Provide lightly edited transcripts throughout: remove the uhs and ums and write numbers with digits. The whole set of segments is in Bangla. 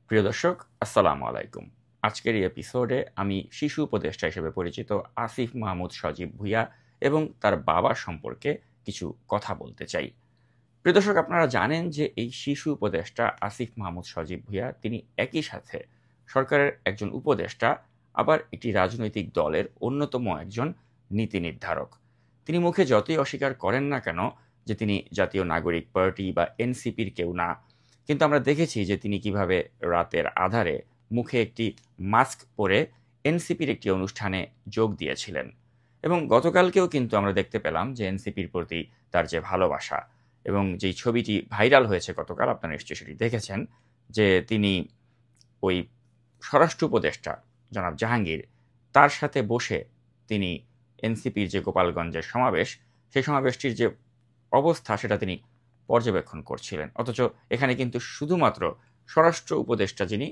প্রিয় দর্শক, আসসালামু আলাইকুম। আজকের এই এপিসোডে আমি শিশু উপদেষ্টা হিসেবে পরিচিত আসিফ মাহমুদ সজীব ভুঁইয়া এবং তার বাবা সম্পর্কে কিছু কথা বলতে চাই। প্রিয় দর্শক, আপনারা জানেন যে এই শিশু উপদেষ্টা আসিফ মাহমুদ সজীব ভুঁইয়া তিনি একই সাথে সরকারের একজন উপদেষ্টা, আবার একটি রাজনৈতিক দলের অন্যতম একজন নীতি নির্ধারক। তিনি মুখে যতই অস্বীকার করেন না কেন যে তিনি জাতীয় নাগরিক পার্টি বা এনসিপির কেউ না, কিন্তু আমরা দেখেছি যে তিনি কিভাবে রাতের আধারে মুখে একটি মাস্ক পরে এনসিপির একটি অনুষ্ঠানে যোগ দিয়েছিলেন। এবং গতকালকেও কিন্তু আমরা দেখতে পেলাম যে এনসিপির প্রতি তার যে ভালোবাসা, এবং যেই ছবিটি ভাইরাল হয়েছে গতকাল, আপনারা নিশ্চয়ই সেটি দেখেছেন, যে তিনি ওই স্বরাষ্ট্র উপদেষ্টা জনাব জাহাঙ্গীর তার সাথে বসে তিনি এনসিপির যে গোপালগঞ্জের সমাবেশ, সেই সমাবেশটির যে অবস্থা সেটা তিনি পর্যবেক্ষণ করছিলেন। অথচ এখানে কিন্তু শুধুমাত্র স্বরাষ্ট্র উপদেষ্টা যিনি,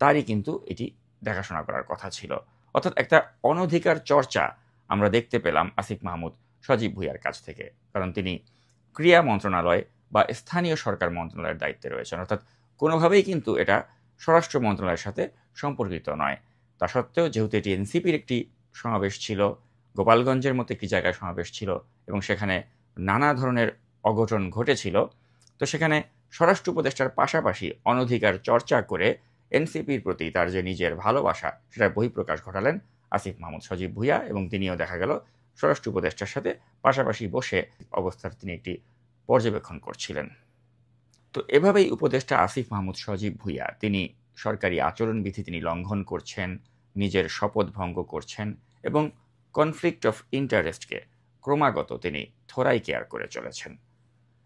তারই কিন্তু এটি দেখাশোনা করার কথা ছিল। অর্থাৎ একটা অনধিকার চর্চা আমরা দেখতে পেলাম আসিফ মাহমুদ সজীব ভুঁইয়ার কাছ থেকে, কারণ তিনি ক্রীড়া মন্ত্রণালয় বা স্থানীয় সরকার মন্ত্রণালয়ের দায়িত্বে রয়েছেন। অর্থাৎ কোনোভাবেই কিন্তু এটা স্বরাষ্ট্র মন্ত্রণালয়ের সাথে সম্পর্কিত নয়। তা সত্ত্বেও যেহেতু এটি এনসিপির একটি সমাবেশ ছিল, গোপালগঞ্জের মতো একটি জায়গায় সমাবেশ ছিল, এবং সেখানে নানা ধরনের অঘটন ঘটেছিল, তো সেখানে স্বরাষ্ট্র উপদেষ্টার পাশাপাশি অনধিকার চর্চা করে এনসিপির প্রতি তার যে নিজের ভালোবাসা সেটার বহিঃপ্রকাশ ঘটালেন আসিফ মাহমুদ সজীব ভুঁইয়া, এবং তিনিও দেখা গেল স্বরাষ্ট্র উপদেষ্টার সাথে পাশাপাশি বসে অবস্থার তিনি একটি পর্যবেক্ষণ করছিলেন। তো এভাবেই উপদেষ্টা আসিফ মাহমুদ সজীব ভুঁইয়া তিনি সরকারি আচরণবিধি তিনি লঙ্ঘন করছেন, নিজের শপথ ভঙ্গ করছেন, এবং কনফ্লিক্ট অফ ইন্টারেস্টকে ক্রমাগত তিনি থোড়াই কেয়ার করে চলেছেন।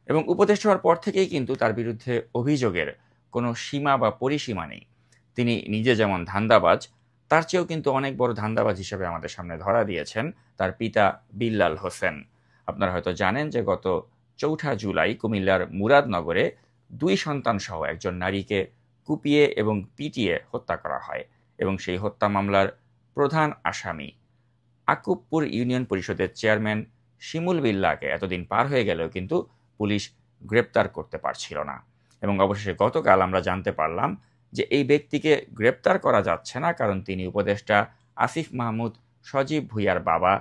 এবং উপদেষ্টা হওয়ার পর থেকেই কিন্তু তার বিরুদ্ধে অভিযোগের কোনো সীমা বা পরিসীমা নেই। তিনি নিজে যেমন ধান্দাবাজ, তার চেয়েও কিন্তু অনেক বড় ধান্দাবাজ হিসেবে আমাদের সামনে ধরা দিয়েছেন তার পিতা বিল্লাল হোসেন। আপনারা হয়তো জানেন যে গত ৪ জুলাই কুমিল্লার মুরাদনগরে ২ সন্তান সহ একজন নারীকে কুপিয়ে এবং পিটিয়ে হত্যা করা হয়, এবং সেই হত্যা মামলার প্রধান আসামি আকুবপুর ইউনিয়ন পরিষদের চেয়ারম্যান শিমুল বিল্লাহকে এতদিন পার হয়ে গেলেও কিন্তু পুলিশ গ্রেপ্তার করতে পারছিল না। এবং অবশেষে গতকাল আমরা জানতে পারলাম যে এই ব্যক্তিকে গ্রেপ্তার করা যাচ্ছে না, কারণ তিনি উপদেষ্টা আসিফ মাহমুদ সজীব ভুঁইয়ার বাবা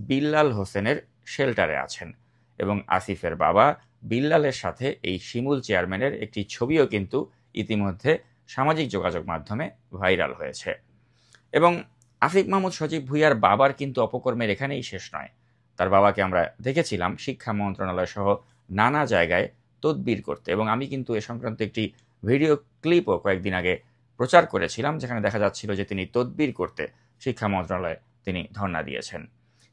বিল্লাল হোসেনের শেল্টারে আছেন, এবং আসিফের বাবা বিল্লালের সাথে এই শিমুল চেয়ারম্যানের একটি ছবিও কিন্তু ইতিমধ্যে সামাজিক যোগাযোগ মাধ্যমে ভাইরাল হয়েছে। এবং আসিফ মাহমুদ সজীব ভুঁইয়ার বাবার কিন্তু অপকর্মের এখানেই শেষ নয়। তার বাবাকে আমরা দেখেছিলাম শিক্ষা মন্ত্রণালয় সহ নানা জায়গায় তদবির করতে, এবং আমি কিন্তু এ সংক্রান্ত একটি ভিডিও ক্লিপও কয়েকদিন আগে প্রচার করেছিলাম, যেখানে দেখা যাচ্ছিল যে তিনি তদবির করতে শিক্ষা মন্ত্রণালয়ে তিনি ধর্ণা দিয়েছেন।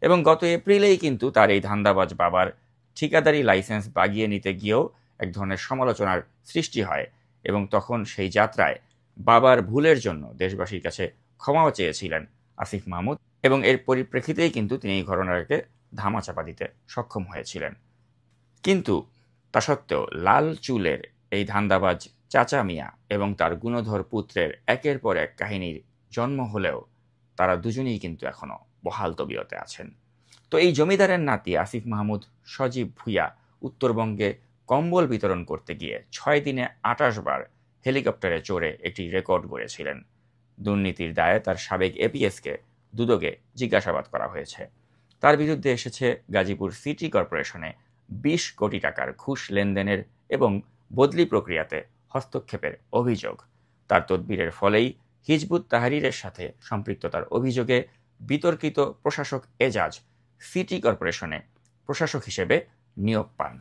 এবং গত এপ্রিলেই কিন্তু তার এই ধান্দাবাজ বাবার ঠিকাদারি লাইসেন্স বাগিয়ে নিতে গিয়েও এক ধরনের সমালোচনার সৃষ্টি হয়, এবং তখন সেই যাত্রায় বাবার ভুলের জন্য দেশবাসীর কাছে ক্ষমাও চেয়েছিলেন আসিফ মাহমুদ, এবং এর পরিপ্রেক্ষিতেই কিন্তু তিনি এই ঘটনাকে ধামাচাপা দিতে সক্ষম হয়েছিলেন। কিন্তু তা সত্ত্বেও লাল চুলের এই ধান্দাবাজ চাচা মিয়া এবং তার গুণধর পুত্রের একের পর এক কাহিনীর জন্ম হলেও তারা দুজনেই কিন্তু এখনো বহাল তবিয়তে আছেন। তো এই জমিদারের নাতি আসিফ মাহমুদ সজীব ভুঁইয়া উত্তরবঙ্গে কম্বল বিতরণ করতে গিয়ে ৬ দিনে ২৮ বার হেলিকপ্টারে চড়ে একটি রেকর্ড গড়েছিলেন। দুর্নীতির দায়ে তার সাবেক এপিএসকে দুদকে জিজ্ঞাসাবাদ করা হয়েছে। তার বিরুদ্ধে এসেছে গাজীপুর সিটি কর্পোরেশনে ২০ কোটি টাকার ঘুষ লেনদেনের এবং বদলি প্রক্রিয়াতে হস্তক্ষেপের অভিযোগ। তার তদবিরের ফলেই হিজবুত তাহরিরের সাথে সম্পৃক্ততার অভিযোগে বিতর্কিত প্রশাসক এজাজ সিটি কর্পোরেশনে প্রশাসক হিসেবে নিয়োগ পান।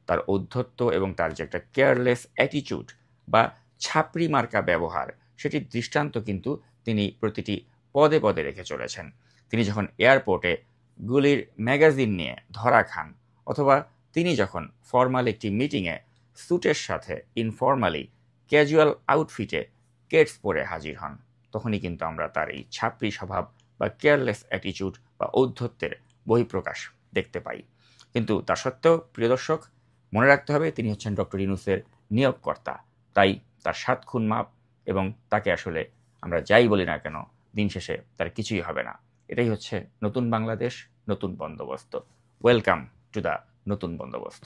তার ঔদ্ধত্য এবং তার যে একটা কেয়ারলেস অ্যাটিটিউড বা ছাপরি মার্কা ব্যবহার, সেটির দৃষ্টান্ত কিন্তু তিনি প্রতিটি পদে পদে রেখে চলেছেন। তিনি যখন এয়ারপোর্টে গুলির ম্যাগাজিন নিয়ে ধরা খান, অথবা তিনি যখন ফর্মাল একটি মিটিংয়ে স্যুটের সাথে ইনফর্মালি ক্যাজুয়াল আউটফিটে কেটস পরে হাজির হন, তখনই কিন্তু আমরা তার এই ছাপরি স্বভাব বা কেয়ারলেস অ্যাটিটিউড বা ঔদ্ধত্যের বহিঃপ্রকাশ দেখতে পাই। কিন্তু তা সত্ত্বেও প্রিয় দর্শক, মনে রাখতে হবে তিনি হচ্ছেন ডক্টর ইউনূসের নিয়োগকর্তা। তাই তার ৭ খুন মাপ, এবং তাকে আসলে আমরা যাই বলি না কেন, দিন শেষে তার কিছুই হবে না। এটাই হচ্ছে নতুন বাংলাদেশ, নতুন বন্দোবস্ত। ওয়েলকাম টু দ্য নতুন বন্দোবস্ত।